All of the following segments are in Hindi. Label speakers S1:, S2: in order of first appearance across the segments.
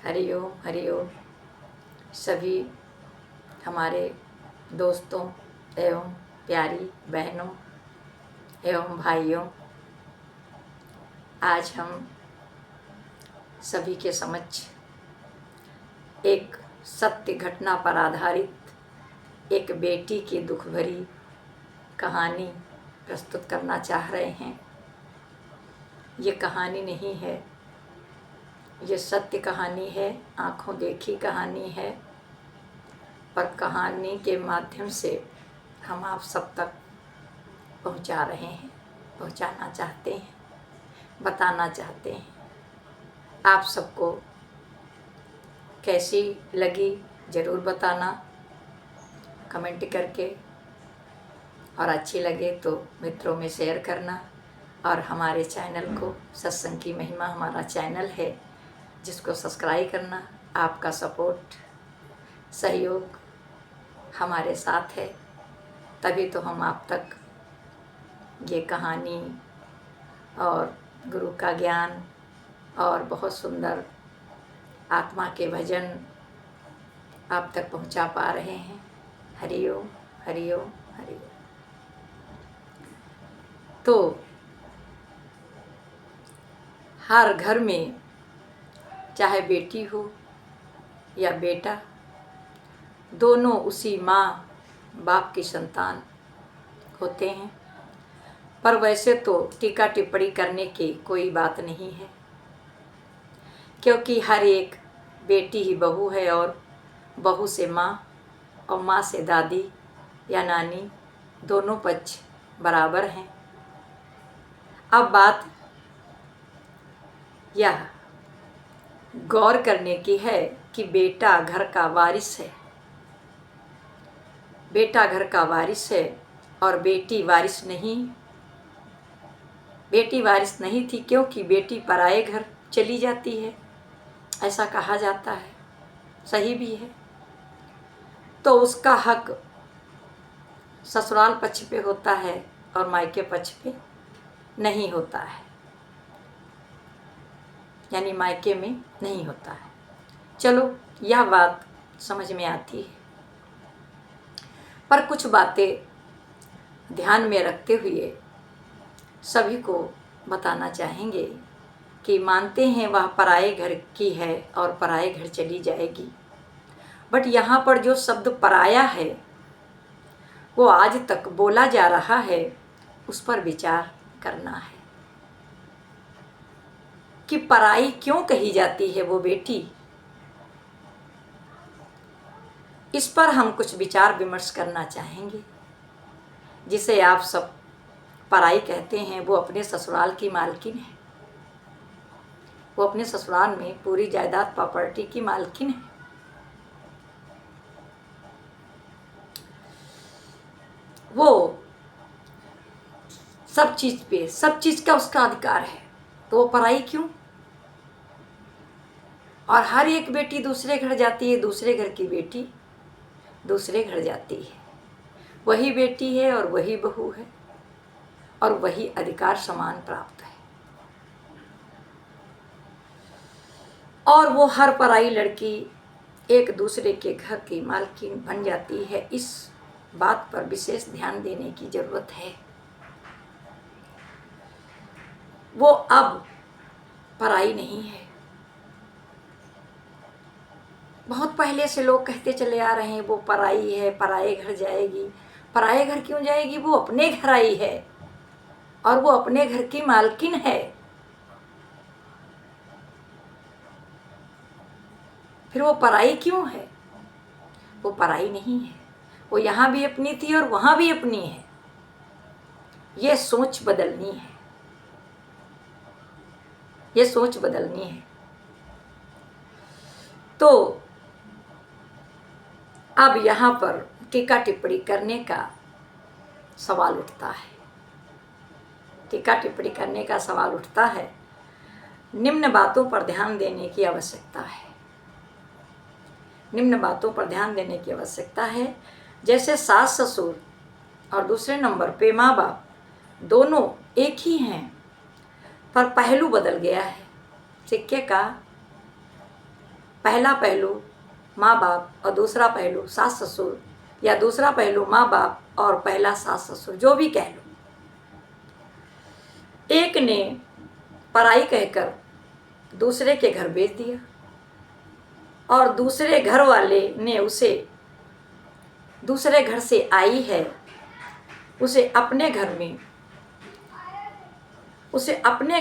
S1: हरिओम हरिओम। सभी हमारे दोस्तों एवं प्यारी बहनों एवं भाइयों, आज हम सभी के समक्ष एक सत्य घटना पर आधारित एक बेटी की दुख भरी कहानी प्रस्तुत करना चाह रहे हैं। ये कहानी नहीं है, ये सत्य कहानी है, आँखों देखी कहानी है। पर कहानी के माध्यम से हम आप सब तक पहुंचा रहे हैं, पहुंचाना चाहते हैं, बताना चाहते हैं। आप सबको कैसी लगी ज़रूर बताना कमेंट करके, और अच्छी लगे तो मित्रों में शेयर करना। और हमारे चैनल को, सत्संग की महिमा हमारा चैनल है, जिसको सब्सक्राइब करना। आपका सपोर्ट सहयोग हमारे साथ है, तभी तो हम आप तक ये कहानी और गुरु का ज्ञान और बहुत सुंदर आत्मा के भजन आप तक पहुंचा पा रहे हैं। हरिओम हरिओम हरिओम। तो हर घर में चाहे बेटी हो या बेटा, दोनों उसी माँ बाप की संतान होते हैं। पर वैसे तो टीका टिप्पणी करने की कोई बात नहीं है, क्योंकि हर एक बेटी ही बहू है, और बहू से माँ और माँ से दादी या नानी, दोनों पक्ष बराबर हैं। अब बात यह गौर करने की है कि बेटा घर का वारिस है, बेटा घर का वारिस है और बेटी वारिस नहीं। बेटी वारिस नहीं थी क्योंकि बेटी पराए घर चली जाती है, ऐसा कहा जाता है, सही भी है। तो उसका हक ससुराल पक्ष पे होता है और मायके पक्ष पे नहीं होता है, यानी मायके में नहीं होता है। चलो, यह बात समझ में आती है, पर कुछ बातें ध्यान में रखते हुए सभी को बताना चाहेंगे कि मानते हैं वह पराए घर की है और पराए घर चली जाएगी, बट यहाँ पर जो शब्द पराया है वो आज तक बोला जा रहा है, उस पर विचार करना है कि पराई क्यों कही जाती है वो बेटी। इस पर हम कुछ विचार विमर्श करना चाहेंगे। जिसे आप सब पराई कहते हैं, वो अपने ससुराल की मालकिन है, वो अपने ससुराल में पूरी जायदाद प्रॉपर्टी की मालकिन है। वो सब चीज़ पे, सब चीज़ का उसका अधिकार है, तो वो पराई क्यों? और हर एक बेटी दूसरे घर जाती है, दूसरे घर की बेटी दूसरे घर जाती है, वही बेटी है और वही बहू है और वही अधिकार समान प्राप्त है। और वो हर पराई लड़की एक दूसरे के घर की मालकिन बन जाती है। इस बात पर विशेष ध्यान देने की जरूरत है। वो अब पराई नहीं है। बहुत पहले से लोग कहते चले आ रहे हैं वो पराई है, पराए घर जाएगी। पराए घर क्यों जाएगी? वो अपने घर आई है और वो अपने घर की मालकिन है। फिर वो पराई क्यों है? वो पराई नहीं है, वो यहाँ भी अपनी थी और वहाँ भी अपनी है। ये सोच बदलनी है, ये सोच बदलनी है। तो अब यहाँ पर टीका टिप्पणी करने का सवाल उठता है, टीका टिप्पणी करने का सवाल उठता है। निम्न बातों पर ध्यान देने की आवश्यकता है, निम्न बातों पर ध्यान देने की आवश्यकता है। जैसे सास ससुर और दूसरे नंबर पे माँ बाप, दोनों एक ही हैं, पर पहलू बदल गया है सिक्के का। पहला पहलू माँ बाप और दूसरा पहलू सास ससुर, या दूसरा पहलू माँ बाप और पहला सास ससुर, जो भी कह लो। एक ने पराई कहकर दूसरे के घर भेज दिया और दूसरे घर वाले ने उसे, दूसरे घर से आई है, उसे अपने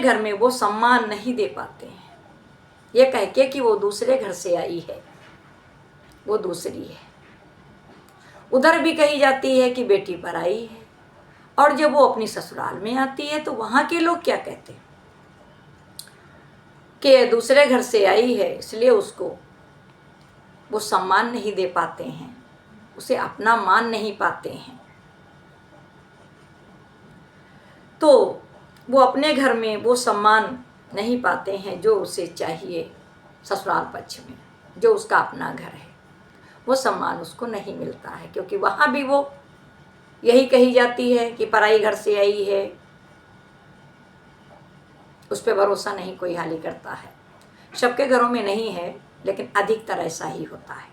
S1: घर में वो सम्मान नहीं दे पाते हैं, ये कह के कि वो दूसरे घर से आई है, वो दूसरी है। उधर भी कही जाती है कि बेटी पराई है, और जब वो अपनी ससुराल में आती है तो वहाँ के लोग क्या कहते हैं कि दूसरे घर से आई है, इसलिए उसको वो सम्मान नहीं दे पाते हैं, उसे अपना मान नहीं पाते हैं। तो वो अपने घर में वो सम्मान नहीं पाते हैं जो उसे चाहिए ससुराल पक्ष में, जो उसका अपना घर है, वो सम्मान उसको नहीं मिलता है, क्योंकि वहाँ भी वो यही कही जाती है कि पराई घर से आई है, उस पर भरोसा नहीं कोई हाली करता है। सबके घरों में नहीं है, लेकिन अधिकतर ऐसा ही होता है।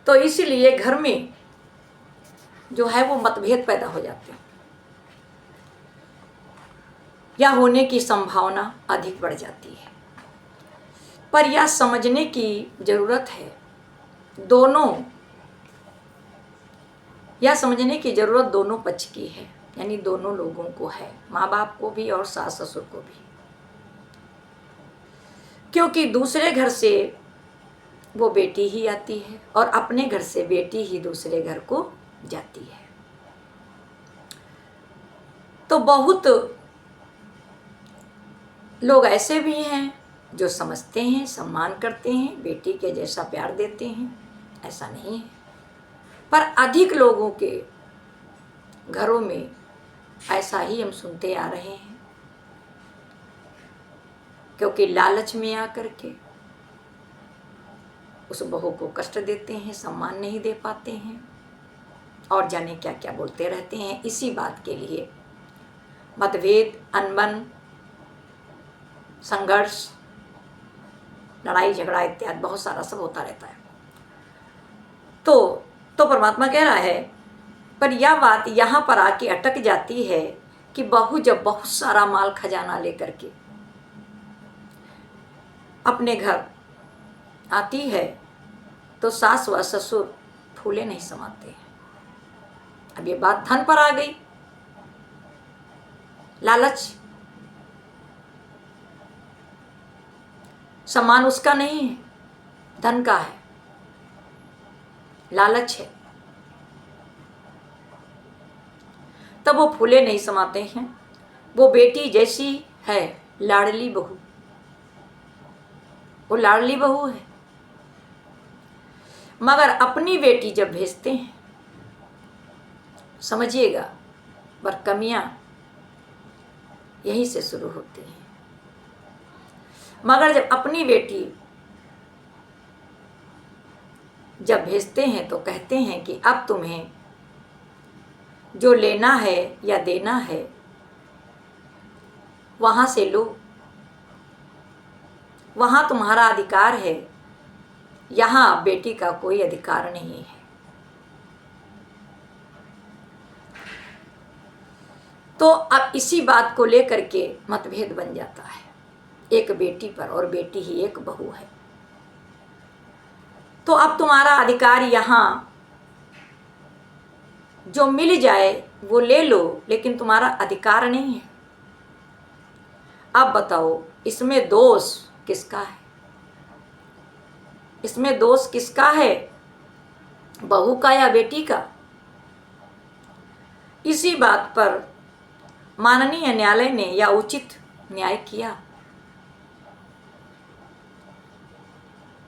S1: तो इसीलिए घर में जो है वो मतभेद पैदा हो जाते हैं, या होने की संभावना अधिक बढ़ जाती है। पर यह समझने की ज़रूरत है, यह समझने की ज़रूरत दोनों पक्ष की है, यानी दोनों लोगों को है, माँ बाप को भी और सास ससुर को भी। क्योंकि दूसरे घर से वो बेटी ही आती है और अपने घर से बेटी ही दूसरे घर को जाती है। तो बहुत लोग ऐसे भी हैं जो समझते हैं, सम्मान करते हैं, बेटी के जैसा प्यार देते हैं, ऐसा नहीं है। पर अधिक लोगों के घरों में ऐसा ही हम सुनते आ रहे हैं, क्योंकि लालच में आकर के उस बहू को कष्ट देते हैं, सम्मान नहीं दे पाते हैं और जाने क्या क्या बोलते रहते हैं। इसी बात के लिए मतभेद, अनबन, संघर्ष, लड़ाई झगड़ा इत्यादि बहुत सारा सब होता रहता है। तो परमात्मा कह रहा है, पर यह बात यहाँ पर आके अटक जाती है कि बहू जब बहुत सारा माल खजाना लेकर के अपने घर आती है तो सास व ससुर फूले नहीं समाते हैं। अब ये बात धन पर आ गई, लालच, सम्मान उसका नहीं है, धन का है, लालच है, तब वो फूले नहीं समाते हैं। वो बेटी जैसी है लाडली बहू, वो लाडली बहू है, मगर अपनी बेटी जब भेजते हैं, समझिएगा, पर कमियां यहीं से शुरू होती हैं। मगर जब अपनी बेटी जब भेजते हैं तो कहते हैं कि अब तुम्हें जो लेना है या देना है वहाँ से लो, वहाँ तुम्हारा अधिकार है, यहाँ बेटी का कोई अधिकार नहीं है। तो अब इसी बात को लेकर के मतभेद बन जाता है, एक बेटी पर, और बेटी ही एक बहू है। तो अब तुम्हारा अधिकार यहाँ जो मिल जाए वो ले लो, लेकिन तुम्हारा अधिकार नहीं है। अब बताओ इसमें दोष किसका है? इसमें दोष किसका है, बहू का या बेटी का? इसी बात पर माननीय न्यायालय ने या उचित न्याय किया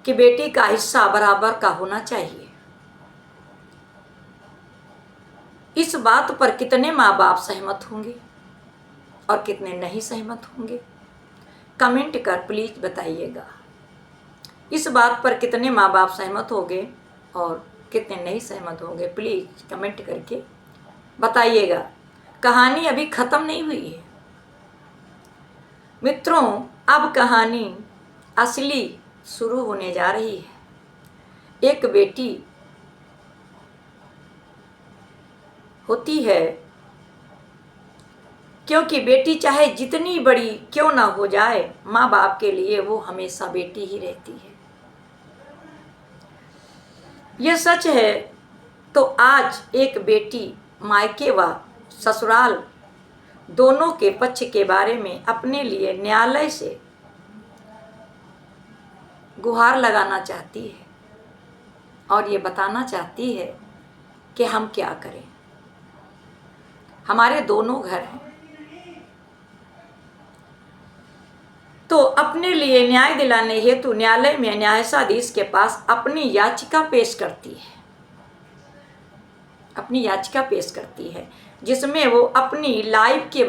S1: कि बेटी का हिस्सा बराबर का होना चाहिए। इस बात पर कितने माँ बाप सहमत होंगे और कितने नहीं सहमत होंगे, कमेंट कर प्लीज बताइएगा। इस बात पर कितने माँ बाप सहमत होंगे और कितने नहीं सहमत होंगे, प्लीज कमेंट करके बताइएगा। कहानी अभी ख़त्म नहीं हुई है मित्रों, अब कहानी असली शुरू होने जा रही है। एक बेटी होती है, क्योंकि बेटी चाहे जितनी बड़ी क्यों ना हो जाए, माँ बाप के लिए वो हमेशा बेटी ही रहती है। यह सच है। तो आज एक बेटी मायके व ससुराल दोनों के पक्ष के बारे में अपने लिए न्यायालय से गुहार लगाना चाहती है और ये बताना चाहती है कि हम क्या करें। हमारे दोनों घर हैं, तो अपने लिए न्याय दिलाने हेतु न्यायालय में न्यायाधीश के पास अपनी याचिका पेश करती है। अपनी याचिका पेश करती है जिसमें वो अपनी लाइफ के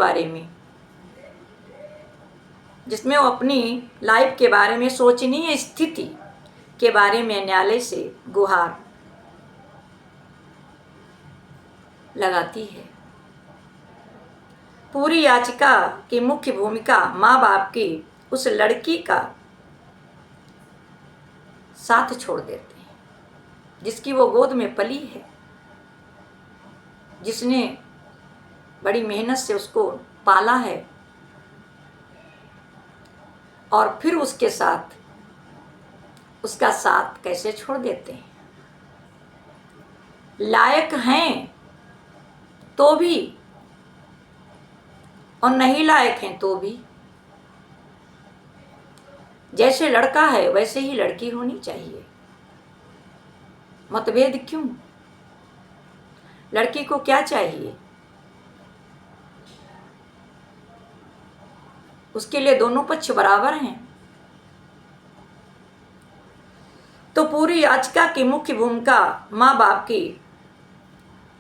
S1: बारे में, शोचनीय स्थिति के बारे में न्यायालय से गुहार लगाती है। पूरी याचिका की मुख्य भूमिका माँ बाप की उस लड़की का साथ छोड़ देते हैं जिसकी वो गोद में पली है, जिसने बड़ी मेहनत से उसको पाला है, और फिर उसके साथ उसका साथ कैसे छोड़ देते हैं। लायक हैं तो भी और नहीं लायक हैं तो भी, जैसे लड़का है वैसे ही लड़की होनी चाहिए। मतभेद क्यों? लड़की को क्या चाहिए? उसके लिए दोनों पक्ष बराबर हैं। तो पूरी याचिका की मुख्य भूमिका माँ बाप की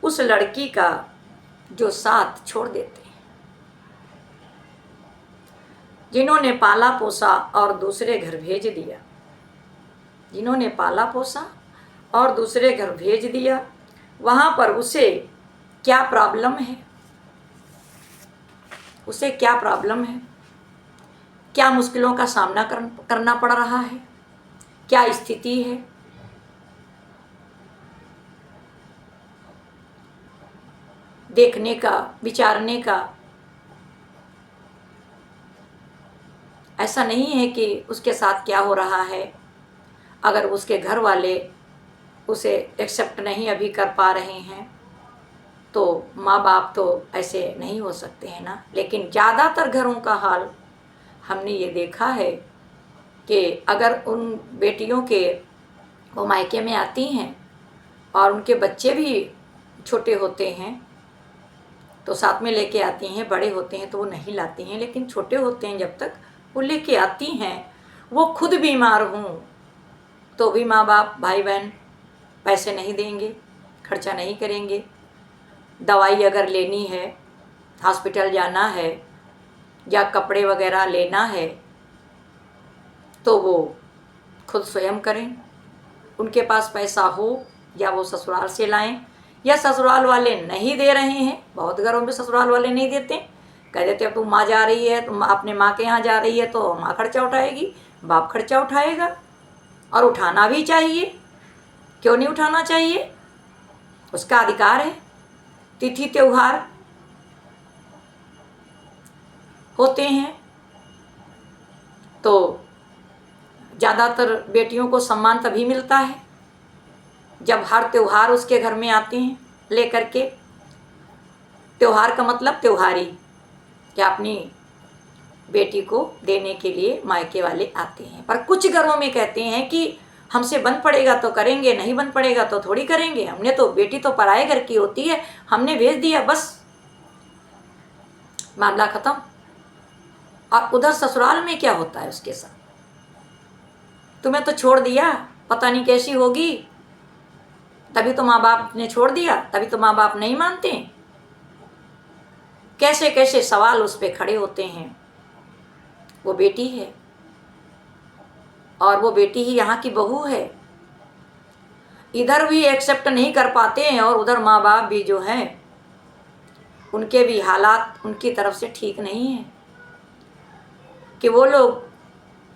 S1: उस लड़की का जो साथ छोड़ देते हैं, जिन्होंने पाला पोसा और दूसरे घर भेज दिया, जिन्होंने पाला पोसा और दूसरे घर भेज दिया, वहाँ पर उसे क्या प्रॉब्लम है? उसे क्या प्रॉब्लम है? क्या मुश्किलों का सामना करना पड़ रहा है? क्या स्थिति है? देखने का, विचारने का। ऐसा नहीं है कि उसके साथ क्या हो रहा है। अगर उसके घर वाले उसे एक्सेप्ट नहीं अभी कर पा रहे हैं तो माँ बाप तो ऐसे नहीं हो सकते हैं ना। लेकिन ज़्यादातर घरों का हाल हमने ये देखा है कि अगर उन बेटियों के वो मायके में आती हैं और उनके बच्चे भी छोटे होते हैं तो साथ में लेके आती हैं, बड़े होते हैं तो वो नहीं लाती हैं, लेकिन छोटे होते हैं जब तक वो लेके आती हैं। वो खुद बीमार हों तो भी माँ बाप, भाई बहन पैसे नहीं देंगे, खर्चा नहीं करेंगे। दवाई अगर लेनी है, हॉस्पिटल जाना है या कपड़े वगैरह लेना है तो वो खुद स्वयं करें। उनके पास पैसा हो या वो ससुराल से लाएं, या ससुराल वाले नहीं दे रहे हैं। बहुत घरों में ससुराल वाले नहीं देते, कह देते अब तुम माँ जा रही है, तुम अपने माँ के यहाँ जा रही है तो माँ खर्चा उठाएगी, बाप खर्चा उठाएगा। और उठाना भी चाहिए, क्यों नहीं उठाना चाहिए? उसका अधिकार है। तिथि त्योहार होते हैं तो ज़्यादातर बेटियों को सम्मान तभी मिलता है जब हर त्योहार उसके घर में आते हैं लेकर के। त्योहार का मतलब त्योहारी, क्या अपनी बेटी को देने के लिए मायके वाले आते हैं। पर कुछ घरों में कहते हैं कि हमसे बन पड़ेगा तो करेंगे, नहीं बन पड़ेगा तो थोड़ी करेंगे, हमने तो, बेटी तो पराए घर की होती है, हमने भेज दिया बस, मामला खत्म। और उधर ससुराल में क्या होता है उसके साथ? तुम्हें तो छोड़ दिया, पता नहीं कैसी होगी, तभी तो माँ बाप ने छोड़ दिया, तभी तो माँ बाप नहीं मानते। कैसे कैसे सवाल उस पर खड़े होते हैं। वो बेटी है और वो बेटी ही यहाँ की बहू है। इधर भी एक्सेप्ट नहीं कर पाते हैं और उधर माँ बाप भी जो हैं उनके भी हालात उनकी तरफ से ठीक नहीं है कि वो लोग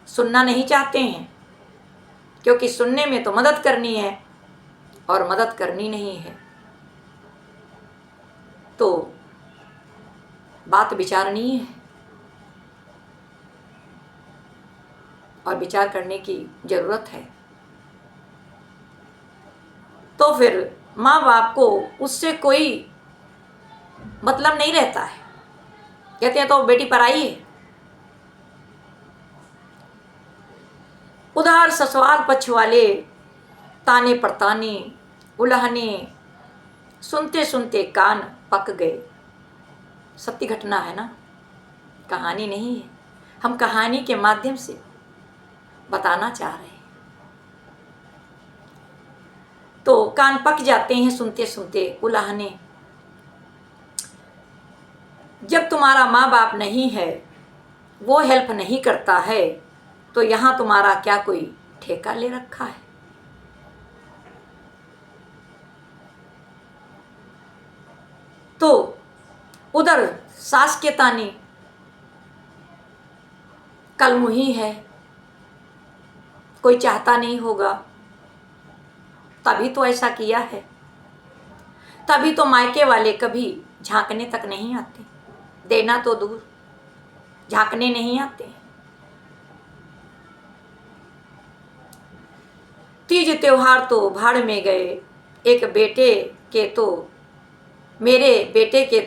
S1: सुनना नहीं चाहते हैं क्योंकि सुनने में तो मदद करनी है और मदद करनी नहीं है, तो बात विचारणीय है और विचार करने की ज़रूरत है। तो फिर माँ बाप को उससे कोई मतलब नहीं रहता है, कहते हैं तो बेटी पराई है। उधार ससुराल पक्ष वाले ताने परताने उलाहने सुनते सुनते कान पक गए। सत्य घटना है ना, कहानी नहीं है। हम कहानी के माध्यम से बताना चाह रहे हैं। तो कान पक जाते हैं सुनते सुनते उलाहने। जब तुम्हारा माँ बाप नहीं है, वो हेल्प नहीं करता है, तो यहाँ तुम्हारा क्या कोई ठेका ले रखा है? तो उधर सास के ताने, कलमुही है, कोई चाहता नहीं होगा, तभी तो ऐसा किया है। तभी तो मायके वाले कभी झांकने तक नहीं आते, देना तो दूर, झांकने नहीं आते। तीज त्योहार तो भाड़ में गए, एक बेटे के तो मेरे बेटे के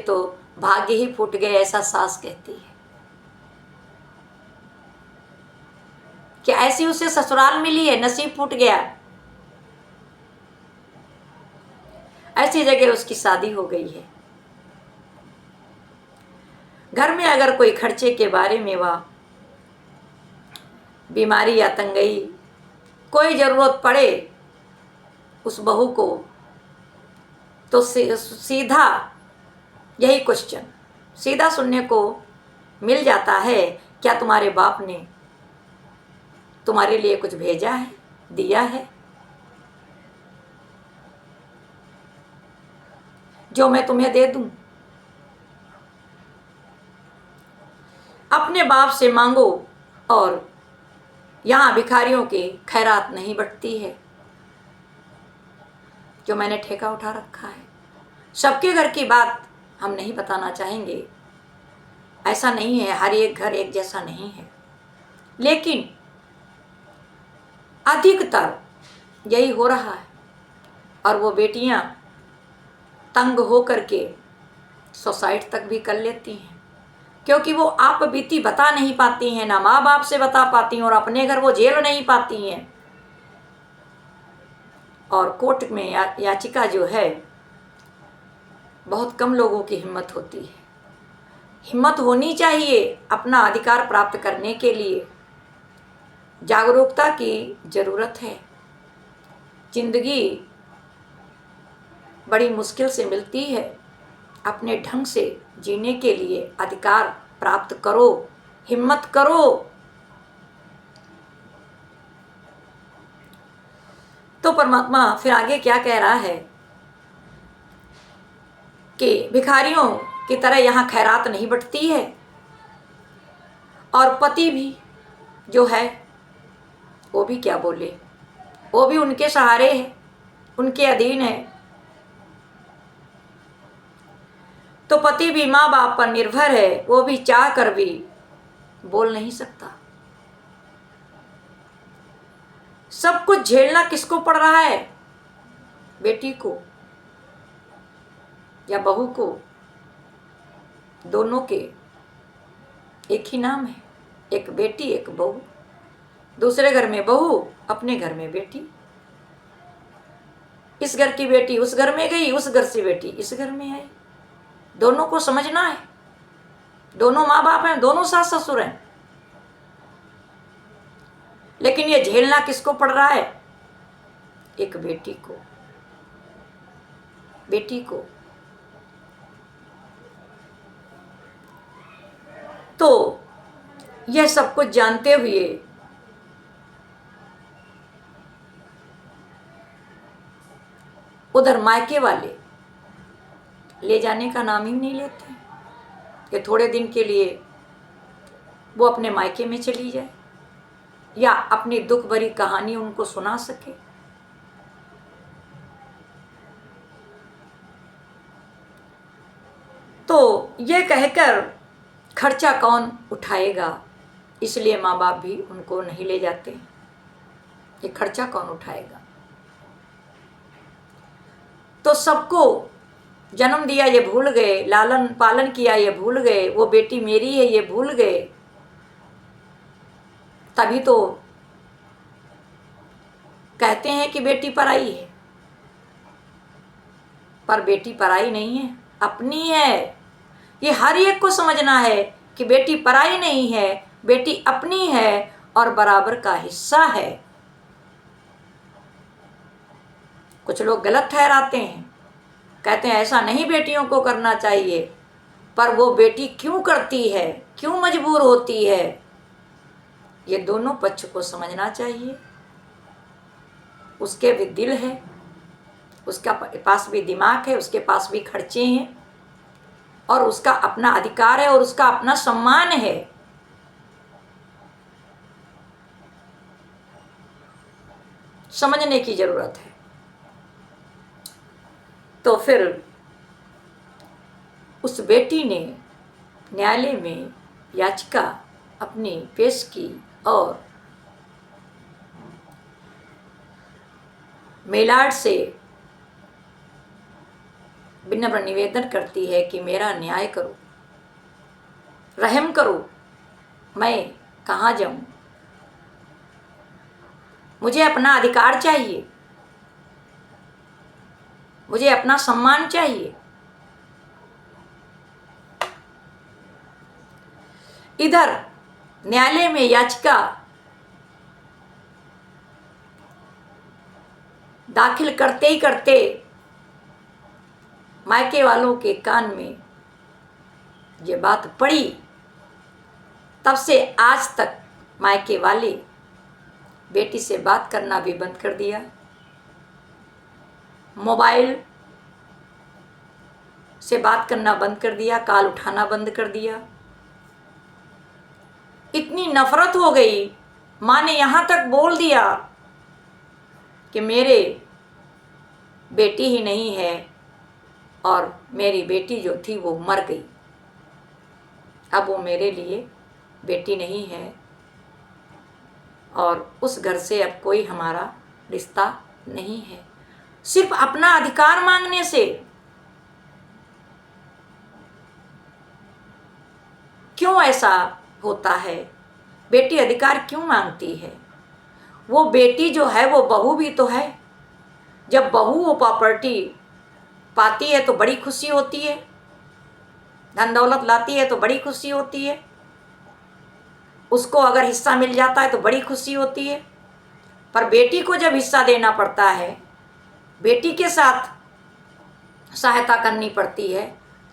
S1: तो भाग्य ही फूट गए, ऐसा सास कहती है। कि ऐसी उसे ससुराल मिली है, नसीब फूट गया, ऐसी जगह उसकी शादी हो गई है। घर में अगर कोई खर्चे के बारे में व बीमारी या तंगई कोई ज़रूरत पड़े उस बहू को, तो सीधा यही क्वेश्चन सीधा सुनने को मिल जाता है, क्या तुम्हारे बाप ने तुम्हारे लिए कुछ भेजा है, दिया है, जो मैं तुम्हें दे दूं? अपने बाप से मांगो, और यहाँ भिखारियों की खैरात नहीं बटती है, जो मैंने ठेका उठा रखा है। सबके घर की बात हम नहीं बताना चाहेंगे, ऐसा नहीं है, हर एक घर एक जैसा नहीं है, लेकिन अधिकतर यही हो रहा है। और वो बेटियां तंग हो करके सुसाइड तक भी कर लेती हैं, क्योंकि वो आप बीती बता नहीं पाती हैं, ना माँ बाप से बता पाती हैं, और अपने घर वो झेल नहीं पाती हैं। और कोर्ट में याचिका जो है, बहुत कम लोगों की हिम्मत होती है। हिम्मत होनी चाहिए अपना अधिकार प्राप्त करने के लिए। जागरूकता की ज़रूरत है। जिंदगी बड़ी मुश्किल से मिलती है, अपने ढंग से जीने के लिए अधिकार प्राप्त करो, हिम्मत करो। तो परमात्मा फिर आगे क्या कह रहा है कि भिखारियों की तरह यहाँ खैरात नहीं बटती है, और पति भी जो है वो भी क्या बोले, वो भी उनके सहारे है, उनके अधीन है। तो पति भी माँ बाप पर निर्भर है, वो भी चाह कर भी बोल नहीं सकता। सब कुछ झेलना किसको पड़ रहा है? बेटी को या बहू को? दोनों के एक ही नाम है, एक बेटी एक बहू। दूसरे घर में बहू, अपने घर में बेटी। इस घर की बेटी उस घर में गई, उस घर से बेटी इस घर में आई। दोनों को समझना है, दोनों माँ बाप हैं, दोनों सास ससुर हैं, लेकिन ये झेलना किसको पड़ रहा है? एक बेटी को, बेटी को। तो यह सब कुछ जानते हुए उधर मायके वाले ले जाने का नाम ही नहीं लेते कि थोड़े दिन के लिए वो अपने मायके में चली जाए। या अपनी दुख भरी कहानी उनको सुना सके। तो ये कहकर खर्चा कौन उठाएगा, इसलिए माँ बाप भी उनको नहीं ले जाते। ये खर्चा कौन उठाएगा। तो सबको जन्म दिया ये भूल गए, लालन पालन किया ये भूल गए, वो बेटी मेरी है ये भूल गए। तभी तो कहते हैं कि बेटी पराई है, पर बेटी पराई नहीं है, अपनी है। ये हर एक को समझना है कि बेटी पराई नहीं है, बेटी अपनी है और बराबर का हिस्सा है। कुछ लोग गलत ठहराते हैं, कहते हैं ऐसा नहीं बेटियों को करना चाहिए, पर वो बेटी क्यों करती है, क्यों मजबूर होती है, ये दोनों पक्ष को समझना चाहिए। उसके भी दिल है, उसका पास भी दिमाग है, उसके पास भी खर्चे हैं और उसका अपना अधिकार है और उसका अपना सम्मान है। समझने की जरूरत है। तो फिर उस बेटी ने न्यायालय में याचिका अपनी पेश की और मेलाड से विनम्र निवेदन करती है कि मेरा न्याय करो, रहम करो, मैं कहाँ जाऊँ, मुझे अपना अधिकार चाहिए, मुझे अपना सम्मान चाहिए। इधर न्यायालय में याचिका दाखिल करते ही करते मायके वालों के कान में ये बात पड़ी, तब से आज तक मायके वाले बेटी से बात करना भी बंद कर दिया, मोबाइल से बात करना बंद कर दिया, कॉल उठाना बंद कर दिया। इतनी नफरत हो गई, माँ ने यहाँ तक बोल दिया कि मेरे बेटी ही नहीं है और मेरी बेटी जो थी वो मर गई, अब वो मेरे लिए बेटी नहीं है और उस घर से अब कोई हमारा रिश्ता नहीं है। सिर्फ अपना अधिकार मांगने से क्यों ऐसा होता है? बेटी अधिकार क्यों मांगती है? वो बेटी जो है वो बहू भी तो है। जब बहू वो प्रॉपर्टी पाती है तो बड़ी खुशी होती है, धन दौलत लाती है तो बड़ी खुशी होती है, उसको अगर हिस्सा मिल जाता है तो बड़ी खुशी होती है। पर बेटी को जब हिस्सा देना पड़ता है, बेटी के साथ सहायता करनी पड़ती है,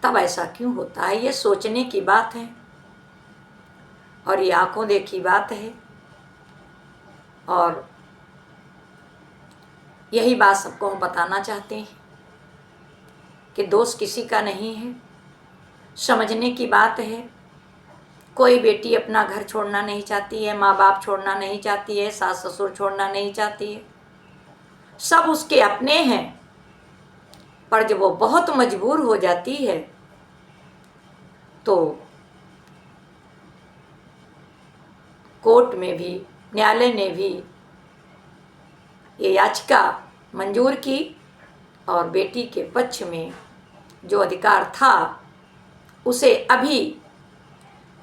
S1: तब ऐसा क्यों होता है? ये सोचने की बात है और ये आंखों देखी बात है। और यही बात सबको हम बताना चाहते हैं कि दोष किसी का नहीं है, समझने की बात है। कोई बेटी अपना घर छोड़ना नहीं चाहती है, माँ बाप छोड़ना नहीं चाहती है, सास ससुर छोड़ना नहीं चाहती है, सब उसके अपने हैं। पर जब वो बहुत मजबूर हो जाती है तो कोर्ट में भी, न्यायालय ने भी ये याचिका मंजूर की और बेटी के पक्ष में जो अधिकार था उसे अभी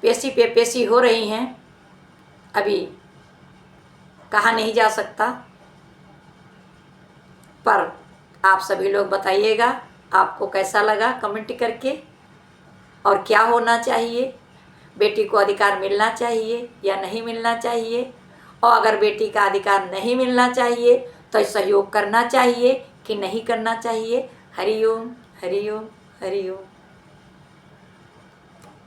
S1: पेशी पे पेशी हो रही हैं, अभी कहा नहीं जा सकता। पर आप सभी लोग बताइएगा आपको कैसा लगा कमेंट करके, और क्या होना चाहिए, बेटी को अधिकार मिलना चाहिए या नहीं मिलना चाहिए, और अगर बेटी का अधिकार नहीं मिलना चाहिए तो सहयोग करना चाहिए कि नहीं करना चाहिए। हरि ओम, हरि ओम, हरि ओम।